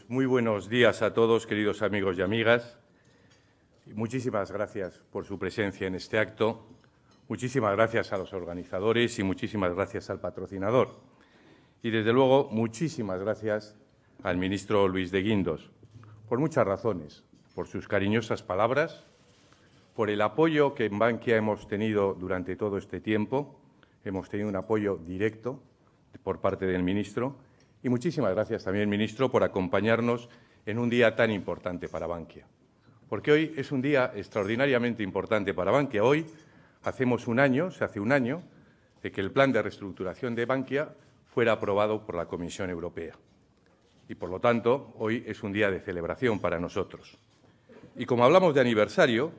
Muy buenos días a todos, queridos amigos y amigas. Muchísimas gracias por su presencia en este acto. Muchísimas gracias a los organizadores y muchísimas gracias al patrocinador. Y, desde luego, muchísimas gracias al ministro Luis de Guindos, por muchas razones, por sus cariñosas palabras, por el apoyo que en Bankia hemos tenido durante todo este tiempo. Hemos tenido un apoyo directo por parte del ministro. Y muchísimas gracias también, ministro, por acompañarnos en un día tan importante para Bankia. Porque hoy es un día extraordinariamente importante para Bankia. Hoy se hace un año, de que el plan de reestructuración de Bankia fuera aprobado por la Comisión Europea. Y, por lo tanto, hoy es un día de celebración para nosotros. Y como hablamos de aniversario,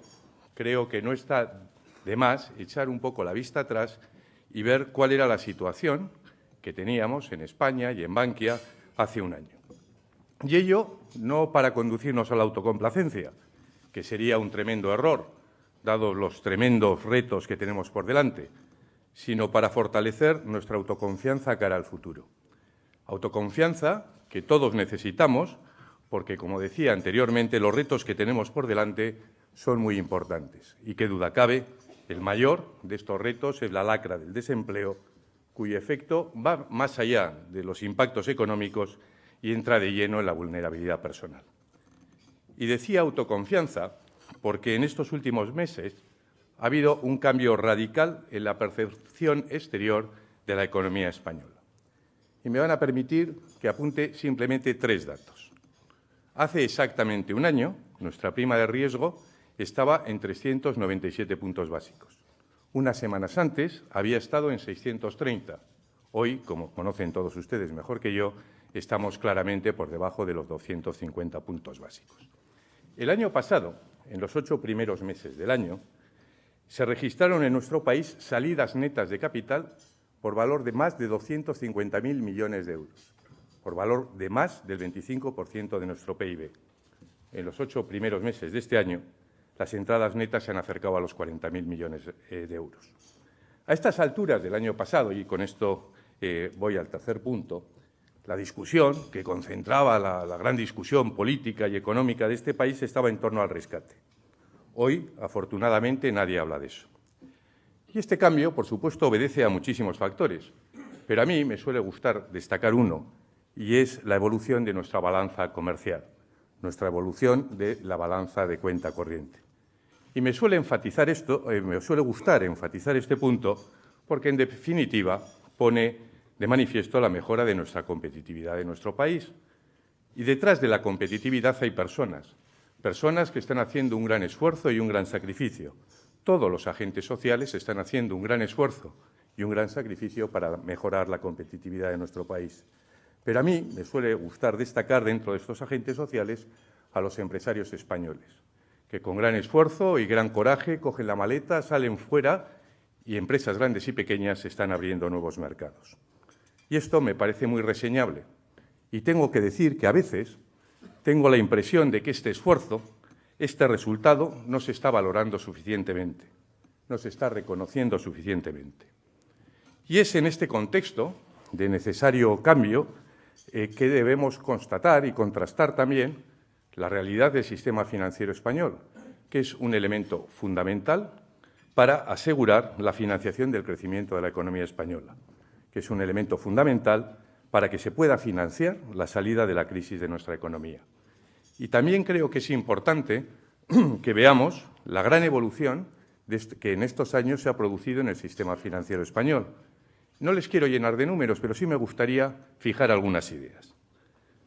creo que no está de más echar un poco la vista atrás y ver cuál era la situación que teníamos en España y en Bankia hace un año. Y ello no para conducirnos a la autocomplacencia, que sería un tremendo error, dados los tremendos retos que tenemos por delante, sino para fortalecer nuestra autoconfianza cara al futuro. Autoconfianza que todos necesitamos porque, como decía anteriormente, los retos que tenemos por delante son muy importantes y, qué duda cabe, el mayor de estos retos es la lacra del desempleo, cuyo efecto va más allá de los impactos económicos y entra de lleno en la vulnerabilidad personal. Y decía autoconfianza porque en estos últimos meses ha habido un cambio radical en la percepción exterior de la economía española. Y me van a permitir que apunte simplemente 3 datos. Hace exactamente un año, nuestra prima de riesgo estaba en 397 puntos básicos. Unas semanas antes había estado en 630. Hoy, como conocen todos ustedes mejor que yo, estamos claramente por debajo de los 250 puntos básicos. El año pasado, en los 8 primeros meses del año, se registraron en nuestro país salidas netas de capital por valor de más de 250.000 millones de euros, por valor de más del 25% de nuestro PIB. En los 8 primeros meses de este año, las entradas netas se han acercado a los 40.000 millones de euros. A estas alturas del año pasado, y con esto voy al tercer punto, la discusión que concentraba la gran discusión política y económica de este país estaba en torno al rescate. Hoy, afortunadamente, nadie habla de eso. Y este cambio, por supuesto, obedece a muchísimos factores, pero a mí me suele gustar destacar uno, y es la evolución de nuestra balanza comercial, nuestra evolución de la balanza de cuenta corriente. Y me suele gustar enfatizar este punto porque, en definitiva, pone de manifiesto la mejora de nuestra competitividad de nuestro país. Y detrás de la competitividad hay personas que están haciendo un gran esfuerzo y un gran sacrificio. Todos los agentes sociales están haciendo un gran esfuerzo y un gran sacrificio para mejorar la competitividad de nuestro país. Pero a mí me suele gustar destacar dentro de estos agentes sociales a los empresarios españoles, que con gran esfuerzo y gran coraje cogen la maleta, salen fuera y empresas grandes y pequeñas están abriendo nuevos mercados. Y esto me parece muy reseñable. Y tengo que decir que a veces tengo la impresión de que este esfuerzo, este resultado, no se está valorando suficientemente, no se está reconociendo suficientemente. Y es en este contexto de necesario cambio que debemos constatar y contrastar también la realidad del sistema financiero español, que es un elemento fundamental para asegurar la financiación del crecimiento de la economía española, que es un elemento fundamental para que se pueda financiar la salida de la crisis de nuestra economía. Y también creo que es importante que veamos la gran evolución que en estos años se ha producido en el sistema financiero español. No les quiero llenar de números, pero sí me gustaría fijar algunas ideas.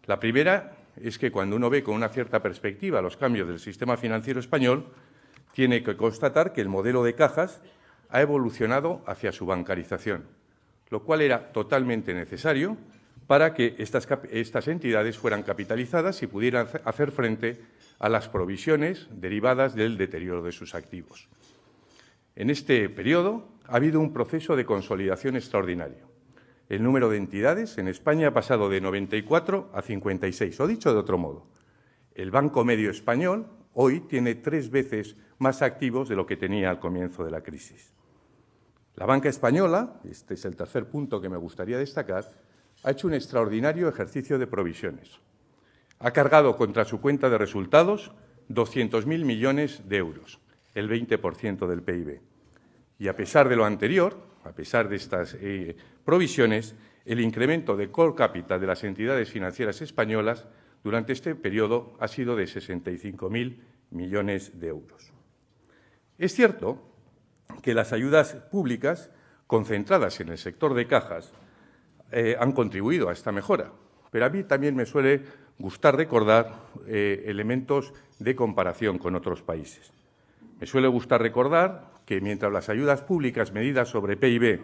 La primera es que cuando uno ve con una cierta perspectiva los cambios del sistema financiero español, tiene que constatar que el modelo de cajas ha evolucionado hacia su bancarización, lo cual era totalmente necesario para que estas entidades fueran capitalizadas y pudieran hacer frente a las provisiones derivadas del deterioro de sus activos. En este periodo ha habido un proceso de consolidación extraordinario. El número de entidades en España ha pasado de 94 a 56. O dicho de otro modo, el Banco Medio español hoy tiene 3 veces más activos de lo que tenía al comienzo de la crisis. La banca española, este es el tercer punto que me gustaría destacar, ha hecho un extraordinario ejercicio de provisiones. ha cargado contra su cuenta de resultados 200.000 millones de euros, el 20% del PIB. Y a pesar de lo anterior, a pesar de estas provisiones, el incremento de core capital de las entidades financieras españolas durante este periodo ha sido de 65.000 millones de euros. Es cierto que las ayudas públicas concentradas en el sector de cajas han contribuido a esta mejora, pero a mí también me suele gustar recordar elementos de comparación con otros países. Me suele gustar recordar que mientras las ayudas públicas medidas sobre PIB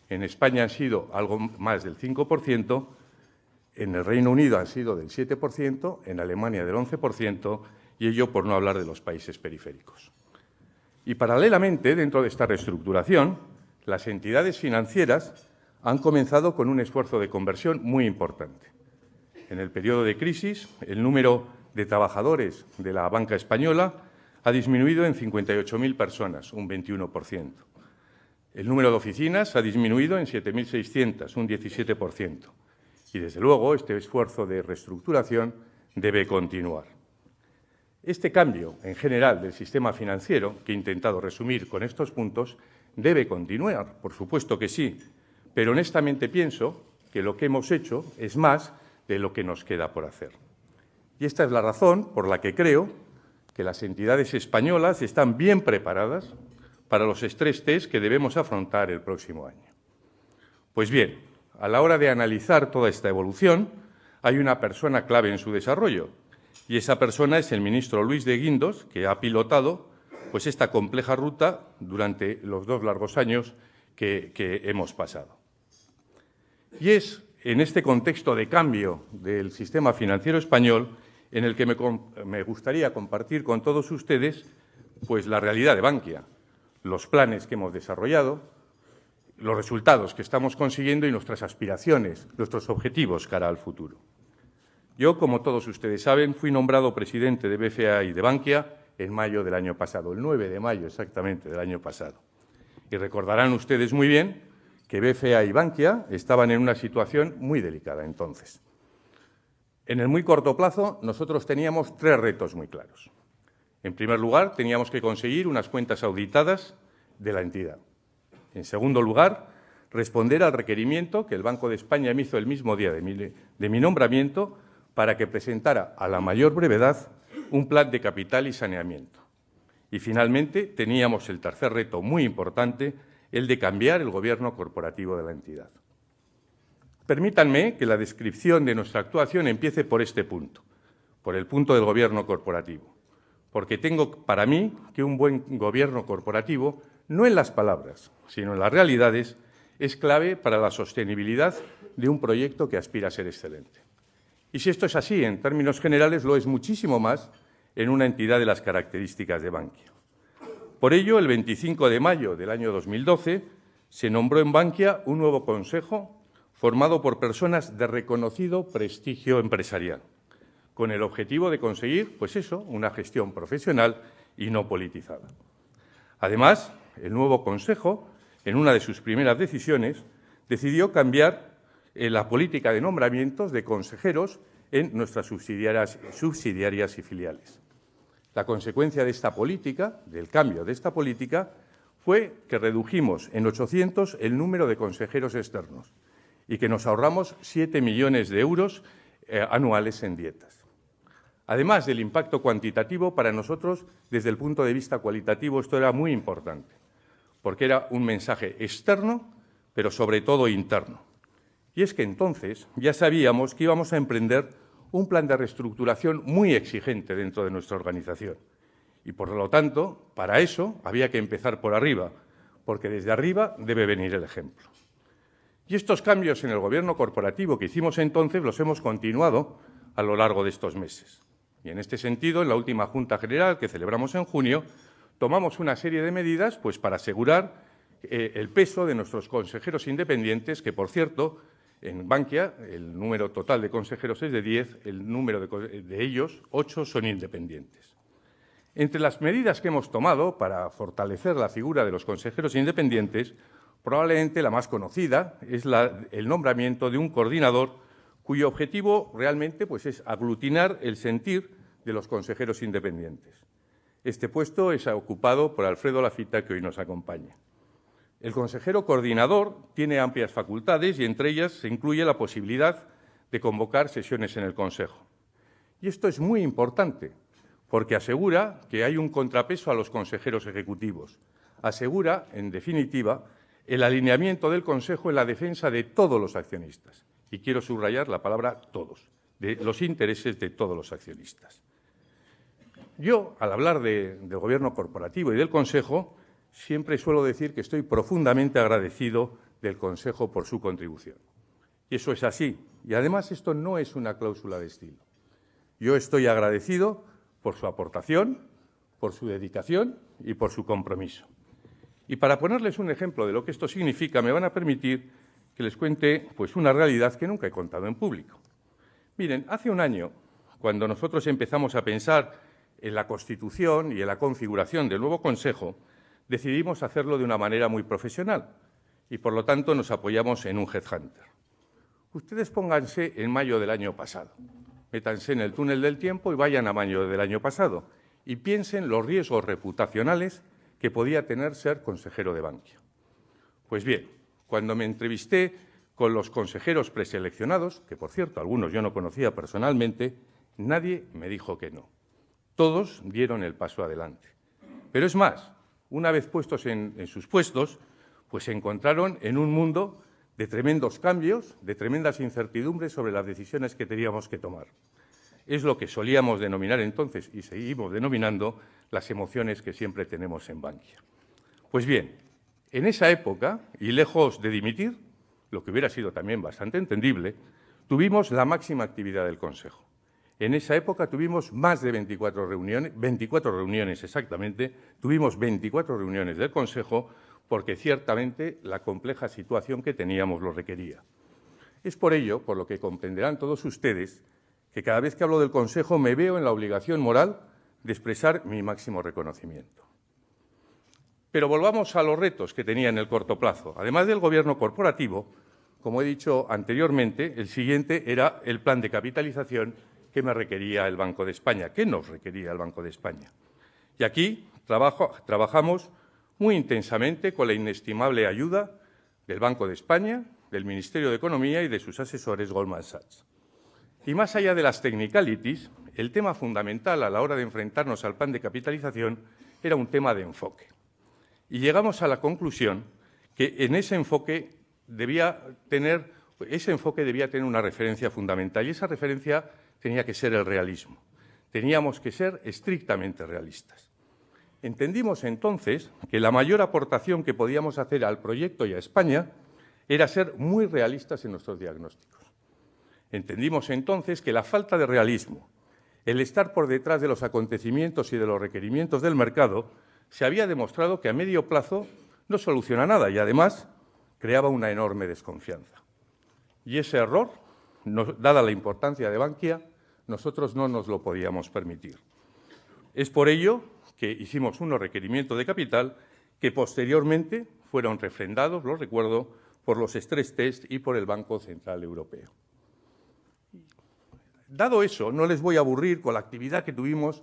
en España han sido algo más del 5%, en el Reino Unido han sido del 7%, en Alemania del 11%, y ello por no hablar de los países periféricos. Y paralelamente, dentro de esta reestructuración, las entidades financieras han comenzado con un esfuerzo de conversión muy importante. En el periodo de crisis, el número de trabajadores de la banca española ha disminuido en 58.000 personas, un 21%. El número de oficinas ha disminuido en 7.600, un 17%. Y, desde luego, este esfuerzo de reestructuración debe continuar. Este cambio, en general, del sistema financiero, que he intentado resumir con estos puntos, debe continuar, por supuesto que sí, pero honestamente pienso que lo que hemos hecho es más de lo que nos queda por hacer. Y esta es la razón por la que creo que las entidades españolas están bien preparadas para los estrés test que debemos afrontar el próximo año. Pues bien, a la hora de analizar toda esta evolución, hay una persona clave en su desarrollo, y esa persona es el ministro Luis de Guindos, que ha pilotado pues esta compleja ruta durante los 2 largos años que hemos pasado. Y es en este contexto de cambio del sistema financiero español en el que me gustaría compartir con todos ustedes pues la realidad de Bankia, los planes que hemos desarrollado, los resultados que estamos consiguiendo y nuestras aspiraciones, nuestros objetivos cara al futuro. Yo, como todos ustedes saben, fui nombrado presidente de BFA y de Bankia en mayo del año pasado, el 9 de mayo exactamente del año pasado. Y recordarán ustedes muy bien que BFA y Bankia estaban en una situación muy delicada entonces. En el muy corto plazo, nosotros teníamos 3 retos muy claros. En primer lugar, teníamos que conseguir unas cuentas auditadas de la entidad. En segundo lugar, responder al requerimiento que el Banco de España me hizo el mismo día de mi nombramiento para que presentara a la mayor brevedad un plan de capital y saneamiento. Y, finalmente, teníamos el tercer reto muy importante, el de cambiar el gobierno corporativo de la entidad. Permítanme que la descripción de nuestra actuación empiece por este punto, por el punto del gobierno corporativo, porque tengo para mí que un buen gobierno corporativo, no en las palabras, sino en las realidades, es clave para la sostenibilidad de un proyecto que aspira a ser excelente. Y si esto es así, en términos generales, lo es muchísimo más en una entidad de las características de Bankia. Por ello, el 25 de mayo del año 2012 se nombró en Bankia un nuevo consejo formado por personas de reconocido prestigio empresarial, con el objetivo de conseguir, pues eso, una gestión profesional y no politizada. Además, el nuevo consejo, en una de sus primeras decisiones, decidió cambiar la política de nombramientos de consejeros en nuestras subsidiarias y filiales. La consecuencia de esta política, del cambio de esta política, fue que redujimos en 800 el número de consejeros externos y que nos ahorramos 7 millones de euros anuales en dietas. Además del impacto cuantitativo, para nosotros, desde el punto de vista cualitativo, esto era muy importante, porque era un mensaje externo, pero sobre todo interno. Y es que entonces ya sabíamos que íbamos a emprender un plan de reestructuración muy exigente dentro de nuestra organización. Y, por lo tanto, para eso había que empezar por arriba, porque desde arriba debe venir el ejemplo. Y estos cambios en el gobierno corporativo que hicimos entonces los hemos continuado a lo largo de estos meses. Y, en este sentido, en la última Junta General que celebramos en junio, tomamos una serie de medidas pues, para asegurar el peso de nuestros consejeros independientes, que, por cierto, en Bankia el número total de consejeros es de 10, el número de ellos, 8, son independientes. Entre las medidas que hemos tomado para fortalecer la figura de los consejeros independientes, probablemente la más conocida es el nombramiento de un coordinador cuyo objetivo realmente pues, es aglutinar el sentir de los consejeros independientes. Este puesto es ocupado por Alfredo Lafita, que hoy nos acompaña. El consejero coordinador tiene amplias facultades y entre ellas se incluye la posibilidad de convocar sesiones en el Consejo. Y esto es muy importante porque asegura que hay un contrapeso a los consejeros ejecutivos. Asegura, en definitiva, el alineamiento del Consejo en la defensa de todos los accionistas. Y quiero subrayar la palabra todos, de los intereses de todos los accionistas. Yo, al hablar del Gobierno corporativo y del Consejo, siempre suelo decir que estoy profundamente agradecido del Consejo por su contribución. Y eso es así. Y además esto no es una cláusula de estilo. Yo estoy agradecido por su aportación, por su dedicación y por su compromiso. Y para ponerles un ejemplo de lo que esto significa, me van a permitir que les cuente pues, una realidad que nunca he contado en público. Miren, hace un año, cuando nosotros empezamos a pensar en la constitución y en la configuración del nuevo Consejo, decidimos hacerlo de una manera muy profesional y, por lo tanto, nos apoyamos en un headhunter. Ustedes pónganse en mayo del año pasado, métanse en el túnel del tiempo y vayan a mayo del año pasado y piensen los riesgos reputacionales que podía tener ser consejero de Bankia. Pues bien, cuando me entrevisté con los consejeros preseleccionados, que por cierto algunos yo no conocía personalmente, nadie me dijo que no. Todos dieron el paso adelante. Pero es más, una vez puestos en sus puestos, pues se encontraron en un mundo de tremendos cambios, de tremendas incertidumbres sobre las decisiones que teníamos que tomar. Es lo que solíamos denominar entonces, y seguimos denominando, las emociones que siempre tenemos en Bankia. Pues bien, en esa época, y lejos de dimitir, lo que hubiera sido también bastante entendible, tuvimos la máxima actividad del Consejo. En esa época tuvimos más de 24 reuniones exactamente, tuvimos 24 reuniones del Consejo porque ciertamente la compleja situación que teníamos lo requería. Es por ello, por lo que comprenderán todos ustedes, que cada vez que hablo del Consejo me veo en la obligación moral de expresar mi máximo reconocimiento. Pero volvamos a los retos que tenía en el corto plazo. Además del Gobierno corporativo, como he dicho anteriormente, el siguiente era el plan de capitalización que me requería el Banco de España, que nos requería el Banco de España. Y aquí trabajamos muy intensamente con la inestimable ayuda del Banco de España, del Ministerio de Economía y de sus asesores Goldman Sachs. Y más allá de las technicalities, el tema fundamental a la hora de enfrentarnos al plan de capitalización era un tema de enfoque. Y llegamos a la conclusión que en ese enfoque debía tener una referencia fundamental y esa referencia tenía que ser el realismo. Teníamos que ser estrictamente realistas. Entendimos entonces que la mayor aportación que podíamos hacer al proyecto y a España era ser muy realistas en nuestros diagnósticos. Entendimos entonces que la falta de realismo, el estar por detrás de los acontecimientos y de los requerimientos del mercado, se había demostrado que a medio plazo no soluciona nada y, además, creaba una enorme desconfianza. Y ese error, dada la importancia de Bankia, nosotros no nos lo podíamos permitir. Es por ello que hicimos unos requerimientos de capital que posteriormente fueron refrendados, lo recuerdo, por los stress test y por el Banco Central Europeo. Dado eso, no les voy a aburrir con la actividad que tuvimos,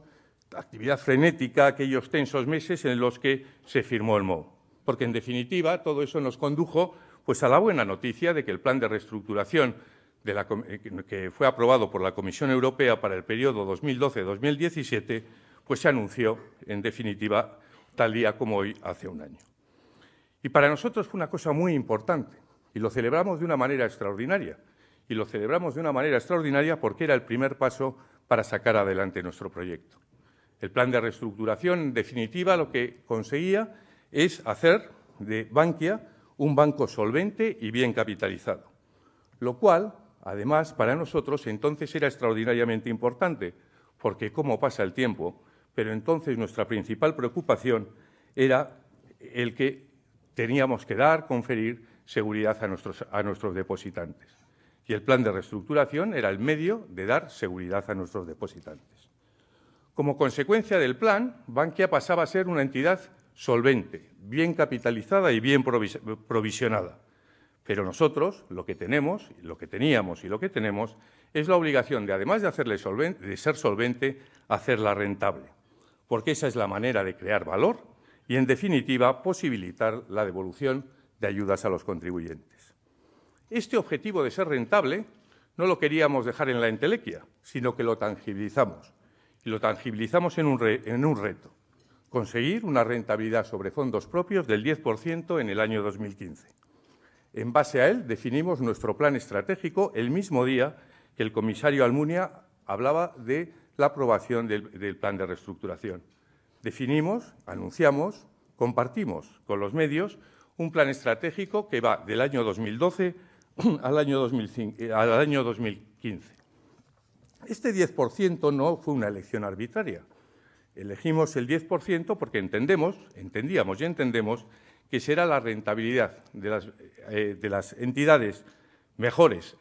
la actividad frenética, aquellos tensos meses en los que se firmó el MOU, porque en definitiva todo eso nos condujo pues, a la buena noticia de que el plan de reestructuración que fue aprobado por la Comisión Europea para el periodo 2012-2017 pues se anunció, en definitiva, tal día como hoy, hace un año. Y para nosotros fue una cosa muy importante y lo celebramos de una manera extraordinaria. Y lo celebramos de una manera extraordinaria porque era el primer paso para sacar adelante nuestro proyecto. El plan de reestructuración, en definitiva, lo que conseguía es hacer de Bankia un banco solvente y bien capitalizado, lo cual, además, para nosotros entonces era extraordinariamente importante, porque como pasa el tiempo, pero entonces nuestra principal preocupación era el que teníamos que conferir seguridad a nuestros depositantes. Y el plan de reestructuración era el medio de dar seguridad a nuestros depositantes. Como consecuencia del plan, Bankia pasaba a ser una entidad solvente, bien capitalizada y bien provisionada. Pero nosotros lo que teníamos y lo que tenemos es la obligación de, además de ser solvente, hacerla rentable, porque esa es la manera de crear valor y, en definitiva, posibilitar la devolución de ayudas a los contribuyentes. Este objetivo de ser rentable no lo queríamos dejar en la entelequia, sino que lo tangibilizamos. Y lo tangibilizamos en un reto: conseguir una rentabilidad sobre fondos propios del 10% en el año 2015. En base a él, definimos nuestro plan estratégico el mismo día que el comisario Almunia hablaba de la aprobación del plan de reestructuración. Definimos, anunciamos, compartimos con los medios un plan estratégico que va del año 2012 al año 2015. Este 10% no fue una elección arbitraria. Elegimos el 10% porque entendíamos y entendemos que será la rentabilidad de las entidades mejores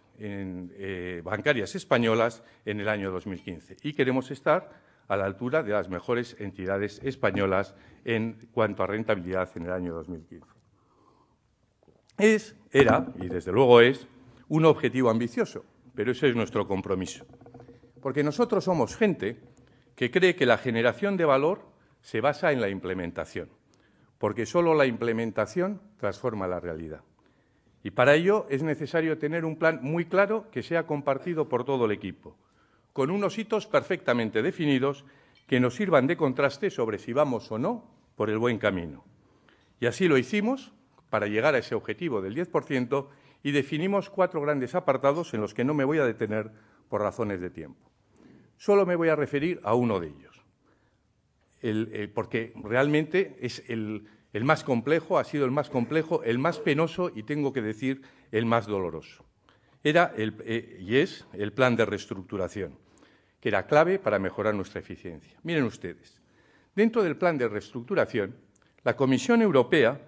bancarias españolas en el año 2015. Y queremos estar a la altura de las mejores entidades españolas en cuanto a rentabilidad en el año 2015. Era, y desde luego es, un objetivo ambicioso, pero ese es nuestro compromiso. Porque nosotros somos gente que cree que la generación de valor se basa en la implementación, porque solo la implementación transforma la realidad. Y para ello es necesario tener un plan muy claro que sea compartido por todo el equipo, con unos hitos perfectamente definidos que nos sirvan de contraste sobre si vamos o no por el buen camino. Y así lo hicimos para llegar a ese objetivo del 10% y definimos 4 grandes apartados en los que no me voy a detener por razones de tiempo. Solo me voy a referir a uno de ellos, porque realmente es el más complejo, ha sido el más complejo, el más penoso y, tengo que decir, el más doloroso. Y es el plan de reestructuración, que era clave para mejorar nuestra eficiencia. Miren ustedes, dentro del plan de reestructuración, la Comisión Europea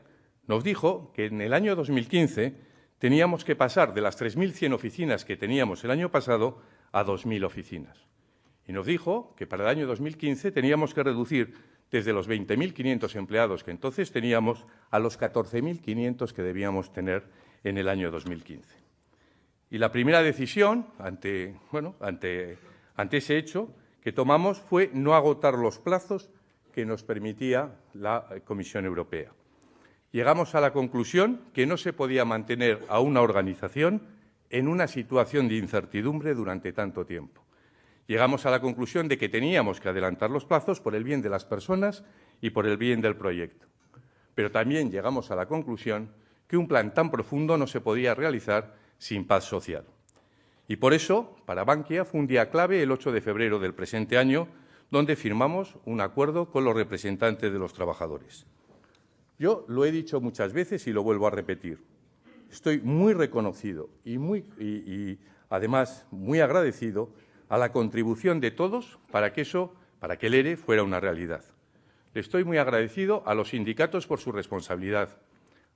nos dijo que en el año 2015 teníamos que pasar de las 3.100 oficinas que teníamos el año pasado a 2.000 oficinas. Y nos dijo que para el año 2015 teníamos que reducir desde los 20.500 empleados que entonces teníamos a los 14.500 que debíamos tener en el año 2015. Y la primera decisión ante ese hecho que tomamos fue no agotar los plazos que nos permitía la Comisión Europea. Llegamos a la conclusión que no se podía mantener a una organización en una situación de incertidumbre durante tanto tiempo. Llegamos a la conclusión de que teníamos que adelantar los plazos por el bien de las personas y por el bien del proyecto. Pero también llegamos a la conclusión que un plan tan profundo no se podía realizar sin paz social. Y por eso, para Bankia fue un día clave el 8 de febrero del presente año, donde firmamos un acuerdo con los representantes de los trabajadores. Yo lo he dicho muchas veces y lo vuelvo a repetir. Estoy muy reconocido y además muy agradecido a la contribución de todos para que el ERE fuera una realidad. Le estoy muy agradecido a los sindicatos por su responsabilidad,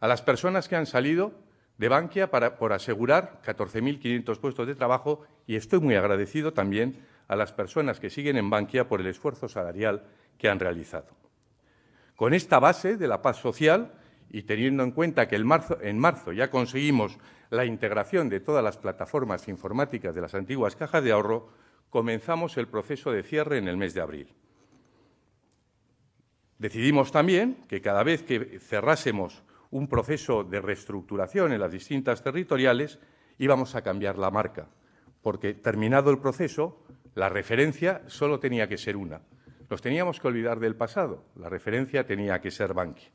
a las personas que han salido de Bankia por asegurar 14.500 puestos de trabajo, y estoy muy agradecido también a las personas que siguen en Bankia por el esfuerzo salarial que han realizado. Con esta base de la paz social y teniendo en cuenta que en marzo ya conseguimos la integración de todas las plataformas informáticas de las antiguas cajas de ahorro, comenzamos el proceso de cierre en el mes de abril. Decidimos también que cada vez que cerrásemos un proceso de reestructuración en las distintas territoriales íbamos a cambiar la marca, porque terminado el proceso, la referencia solo tenía que ser una. Nos teníamos que olvidar del pasado, la referencia tenía que ser Bankia.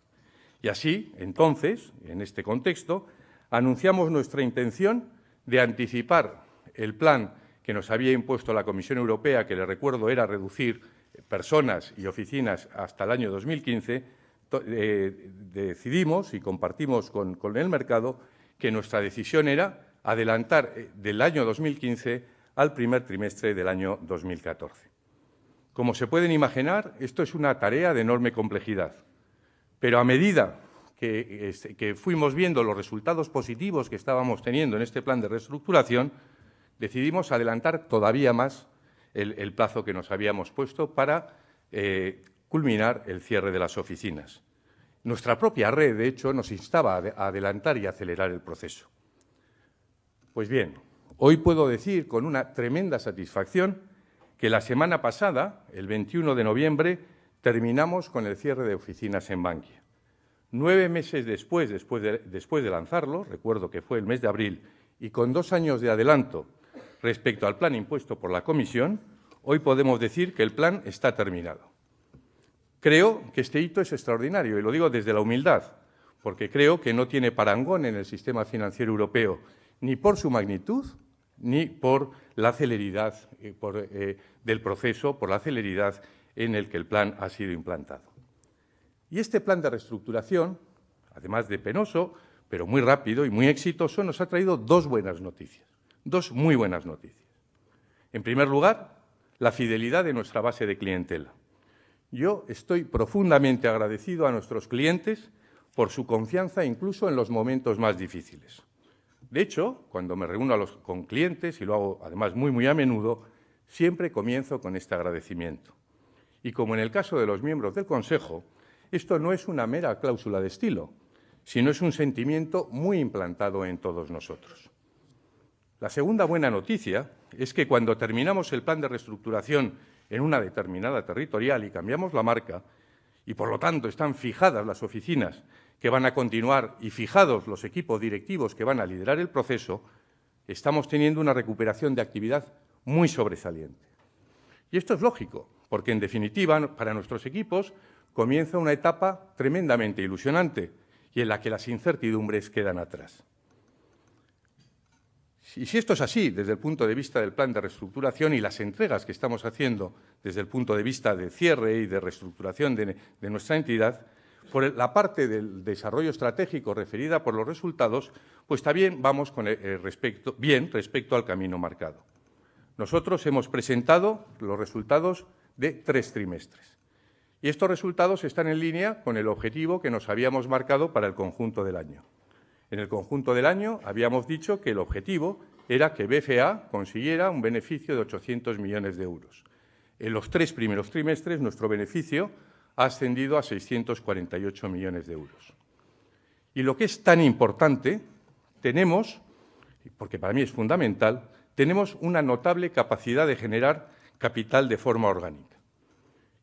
Y así, entonces, en este contexto, anunciamos nuestra intención de anticipar el plan que nos había impuesto la Comisión Europea, que, le recuerdo, era reducir personas y oficinas hasta el año 2015, decidimos y compartimos con el mercado que nuestra decisión era adelantar del año 2015 al primer trimestre del año 2014. Como se pueden imaginar, esto es una tarea de enorme complejidad, pero a medida que fuimos viendo los resultados positivos que estábamos teniendo en este plan de reestructuración, decidimos adelantar todavía más el plazo que nos habíamos puesto para culminar el cierre de las oficinas. Nuestra propia red, de hecho, nos instaba a adelantar y acelerar el proceso. Pues bien, hoy puedo decir con una tremenda satisfacción que la semana pasada, el 21 de noviembre, terminamos con el cierre de oficinas en Bankia. 9 meses después de lanzarlo, recuerdo que fue el mes de abril, y con 2 años de adelanto respecto al plan impuesto por la Comisión, hoy podemos decir que el plan está terminado. Creo que este hito es extraordinario, y lo digo desde la humildad, porque creo que no tiene parangón en el sistema financiero europeo, ni por su magnitud, ni por la celeridad del proceso, por la celeridad en el que el plan ha sido implantado. Y este plan de reestructuración, además de penoso, pero muy rápido y muy exitoso, nos ha traído 2 buenas noticias, 2 muy buenas noticias. En primer lugar, la fidelidad de nuestra base de clientela. Yo estoy profundamente agradecido a nuestros clientes por su confianza incluso en los momentos más difíciles. De hecho, cuando me reúno con clientes, y lo hago además muy a menudo, siempre comienzo con este agradecimiento. Y como en el caso de los miembros del Consejo, esto no es una mera cláusula de estilo, sino es un sentimiento muy implantado en todos nosotros. La segunda buena noticia es que cuando terminamos el plan de reestructuración en una determinada territorial y cambiamos la marca, y por lo tanto están fijadas las oficinas que van a continuar y fijados los equipos directivos que van a liderar el proceso, estamos teniendo una recuperación de actividad muy sobresaliente. Y esto es lógico, porque en definitiva, para nuestros equipos, comienza una etapa tremendamente ilusionante y en la que las incertidumbres quedan atrás. Y si esto es así desde el punto de vista del plan de reestructuración y las entregas que estamos haciendo desde el punto de vista de cierre y de reestructuración de nuestra entidad, por la parte del desarrollo estratégico referida por los resultados, pues también vamos bien respecto al camino marcado. Nosotros hemos presentado los resultados de 3 trimestres y estos resultados están en línea con el objetivo que nos habíamos marcado para el conjunto del año. En el conjunto del año habíamos dicho que el objetivo era que BFA consiguiera un beneficio de 800 millones de euros. En los 3 primeros trimestres nuestro beneficio ha ascendido a 648 millones de euros. Y lo que es tan importante, tenemos, porque para mí es fundamental, tenemos una notable capacidad de generar capital de forma orgánica.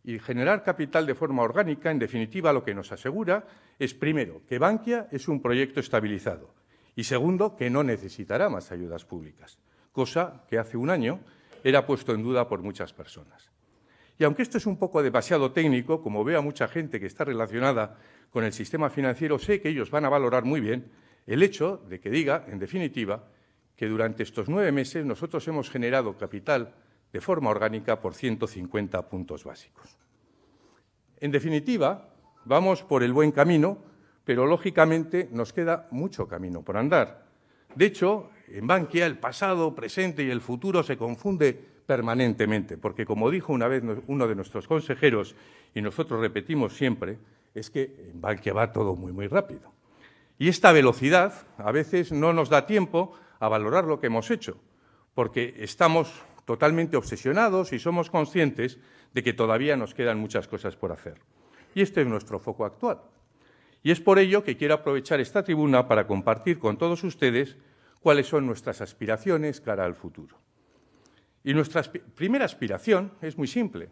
Y generar capital de forma orgánica, en definitiva, lo que nos asegura es, primero, que Bankia es un proyecto estabilizado y, segundo, que no necesitará más ayudas públicas, cosa que hace un año era puesto en duda por muchas personas. Y aunque esto es un poco demasiado técnico, como veo a mucha gente que está relacionada con el sistema financiero, sé que ellos van a valorar muy bien el hecho de que diga, en definitiva, que durante estos 9 meses nosotros hemos generado capital de forma orgánica por 150 puntos básicos. En definitiva, vamos por el buen camino, pero lógicamente nos queda mucho camino por andar. De hecho, en Bankia el pasado, presente y el futuro se confunde permanentemente, porque como dijo una vez uno de nuestros consejeros, y nosotros repetimos siempre, es que en Bankia va todo muy rápido. Y esta velocidad a veces no nos da tiempo a valorar lo que hemos hecho, porque estamos totalmente obsesionados y somos conscientes de que todavía nos quedan muchas cosas por hacer. Y este es nuestro foco actual. Y es por ello que quiero aprovechar esta tribuna para compartir con todos ustedes cuáles son nuestras aspiraciones cara al futuro. Y nuestra primera aspiración es muy simple.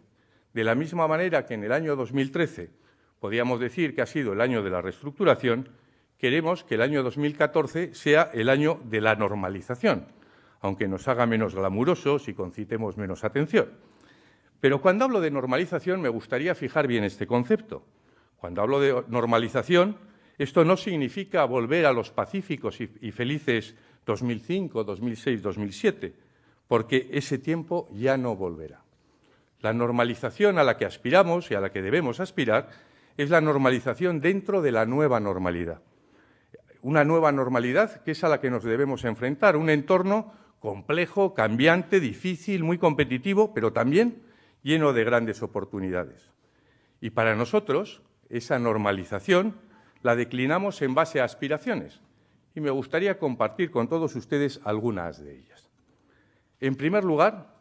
De la misma manera que en el año 2013 podíamos decir que ha sido el año de la reestructuración, queremos que el año 2014 sea el año de la normalización, aunque nos haga menos glamurosos y concitemos menos atención. Pero cuando hablo de normalización me gustaría fijar bien este concepto. Cuando hablo de normalización, esto no significa volver a los pacíficos y felices 2005, 2006, 2007, porque ese tiempo ya no volverá. La normalización a la que aspiramos y a la que debemos aspirar es la normalización dentro de la nueva normalidad. Una nueva normalidad que es a la que nos debemos enfrentar, un entorno complejo, cambiante, difícil, muy competitivo, pero también lleno de grandes oportunidades. Y para nosotros, esa normalización la declinamos en base a aspiraciones y me gustaría compartir con todos ustedes algunas de ellas. En primer lugar,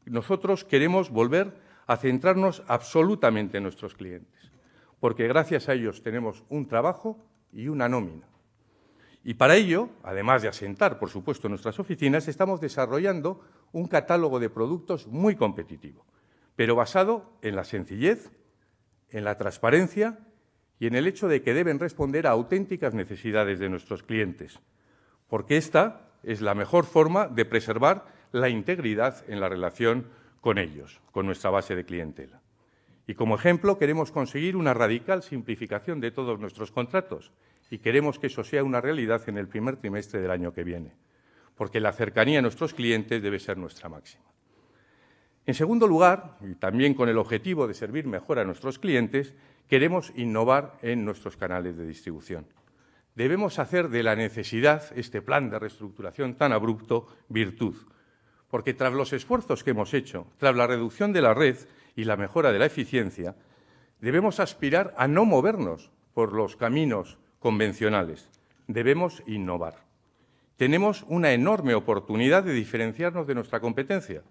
nosotros queremos volver a centrarnos absolutamente en nuestros clientes. porque gracias a ellos tenemos un trabajo y una nómina. Y para ello, además de asentar, por supuesto, nuestras oficinas, estamos desarrollando un catálogo de productos muy competitivo, pero basado en la sencillez, en la transparencia y en el hecho de que deben responder a auténticas necesidades de nuestros clientes, porque esta es la mejor forma de preservar la integridad en la relación con ellos, con nuestra base de clientela. Y como ejemplo, queremos conseguir una radical simplificación de todos nuestros contratos y queremos que eso sea una realidad en el primer trimestre del año que viene, porque la cercanía a nuestros clientes debe ser nuestra máxima. En segundo lugar, y también con el objetivo de servir mejor a nuestros clientes, queremos innovar en nuestros canales de distribución. Debemos hacer de la necesidad este plan de reestructuración tan abrupto virtud, porque tras los esfuerzos que hemos hecho, tras la reducción de la red y la mejora de la eficiencia, debemos aspirar a no movernos por los caminos convencionales. Debemos innovar. Tenemos una enorme oportunidad de diferenciarnos de nuestra competencia,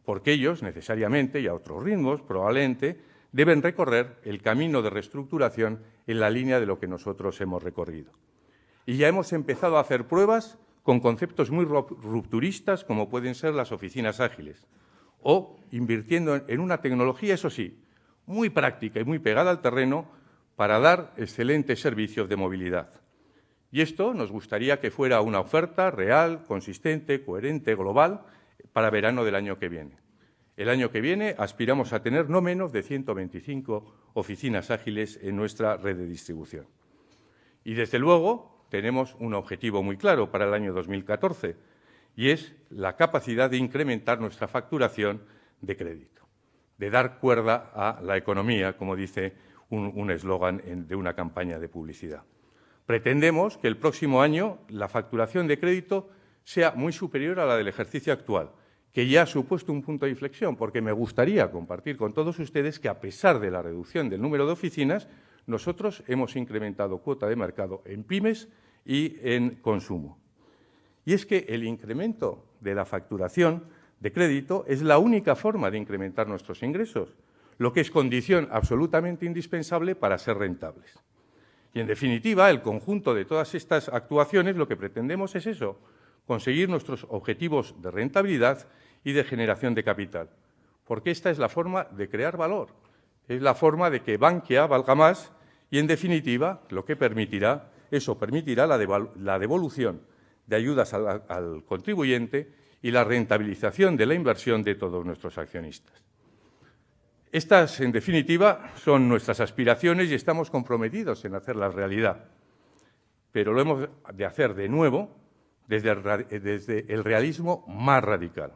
porque ellos, necesariamente, y a otros ritmos, probablemente, deben recorrer el camino de reestructuración en la línea de lo que nosotros hemos recorrido. Y ya hemos empezado a hacer pruebas con conceptos muy rupturistas, como pueden ser las oficinas ágiles, o invirtiendo en una tecnología, eso sí, muy práctica y muy pegada al terreno, para dar excelentes servicios de movilidad. Y esto nos gustaría que fuera una oferta real, consistente, coherente, global, para verano del año que viene. El año que viene aspiramos a tener no menos de 125 oficinas ágiles en nuestra red de distribución. Y, desde luego, tenemos un objetivo muy claro para el año 2014, y es la capacidad de incrementar nuestra facturación de crédito, de dar cuerda a la economía, como dice un eslogan de una campaña de publicidad. Pretendemos que el próximo año la facturación de crédito sea muy superior a la del ejercicio actual, que ya ha supuesto un punto de inflexión, porque me gustaría compartir con todos ustedes que, a pesar de la reducción del número de oficinas, nosotros hemos incrementado cuota de mercado en pymes y en consumo. Y es que el incremento de la facturación de crédito es la única forma de incrementar nuestros ingresos, lo que es condición absolutamente indispensable para ser rentables. Y, en definitiva, el conjunto de todas estas actuaciones lo que pretendemos es eso, conseguir nuestros objetivos de rentabilidad y de generación de capital, porque esta es la forma de crear valor, es la forma de que Bankia valga más y, en definitiva, lo que permitirá la devolución de ayudas al contribuyente y la rentabilización de la inversión de todos nuestros accionistas. Estas, en definitiva, son nuestras aspiraciones y estamos comprometidos en hacerlas realidad, pero lo hemos de hacer de nuevo desde el realismo más radical,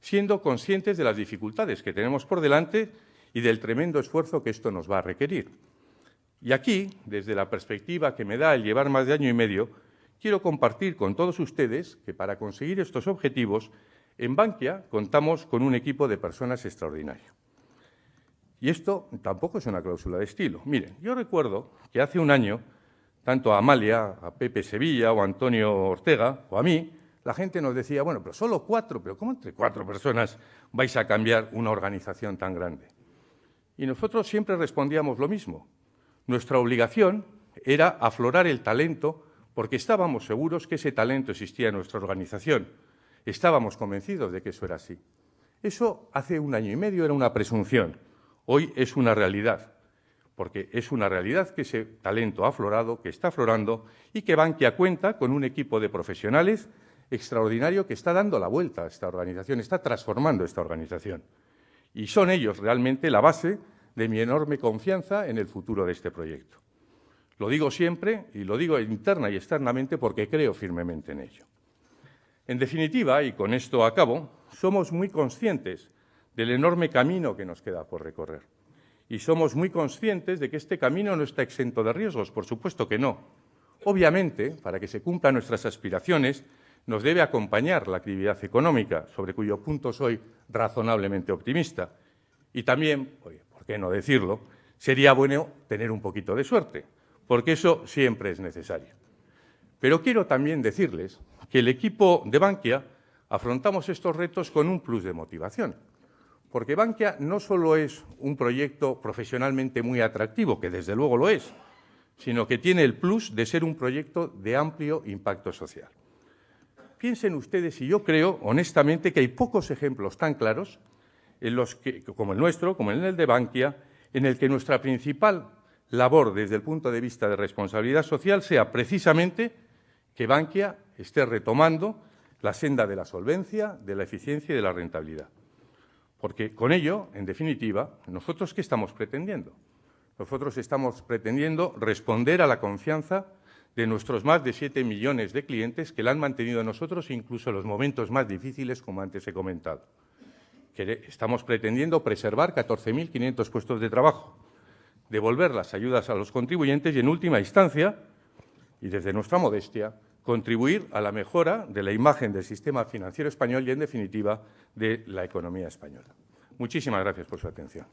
siendo conscientes de las dificultades que tenemos por delante y del tremendo esfuerzo que esto nos va a requerir. Y aquí, desde la perspectiva que me da el llevar más de año y medio, quiero compartir con todos ustedes que para conseguir estos objetivos, en Bankia contamos con un equipo de personas extraordinario. Y esto tampoco es una cláusula de estilo. Miren, yo recuerdo que hace un año, tanto a Amalia, a Pepe Sevilla o a Antonio Ortega o a mí, la gente nos decía, bueno, pero solo 4, pero ¿cómo entre 4 personas vais a cambiar una organización tan grande? Y nosotros siempre respondíamos lo mismo. Nuestra obligación era aflorar el talento porque estábamos seguros que ese talento existía en nuestra organización. Estábamos convencidos de que eso era así. Eso hace un año y medio era una presunción. Hoy es una realidad, porque es una realidad que ese talento ha aflorado, que está aflorando y que Bankia cuenta con un equipo de profesionales extraordinario que está dando la vuelta a esta organización, está transformando esta organización. Y son ellos realmente la base de mi enorme confianza en el futuro de este proyecto. Lo digo siempre y lo digo interna y externamente porque creo firmemente en ello. En definitiva, y con esto acabo, somos muy conscientes del enorme camino que nos queda por recorrer. Y somos muy conscientes de que este camino no está exento de riesgos, por supuesto que no. Obviamente, para que se cumplan nuestras aspiraciones, nos debe acompañar la actividad económica, sobre cuyo punto soy razonablemente optimista. Y también, oye, ¿por qué no decirlo?, sería bueno tener un poquito de suerte, porque eso siempre es necesario. Pero quiero también decirles que el equipo de Bankia afrontamos estos retos con un plus de motivación, Porque Bankia no solo es un proyecto profesionalmente muy atractivo, que desde luego lo es, sino que tiene el plus de ser un proyecto de amplio impacto social. Piensen ustedes, y yo creo honestamente que hay pocos ejemplos tan claros en los que, como el nuestro, como en el de Bankia, en el que nuestra principal labor desde el punto de vista de responsabilidad social sea precisamente que Bankia esté retomando la senda de la solvencia, de la eficiencia y de la rentabilidad. Porque con ello, en definitiva, ¿nosotros qué estamos pretendiendo? Nosotros estamos pretendiendo responder a la confianza de nuestros más de 7 millones de clientes que la han mantenido en nosotros incluso en los momentos más difíciles, como antes he comentado. Que estamos pretendiendo preservar 14.500 puestos de trabajo, devolver las ayudas a los contribuyentes y, en última instancia, y desde nuestra modestia, contribuir a la mejora de la imagen del sistema financiero español y, en definitiva, de la economía española. Muchísimas gracias por su atención.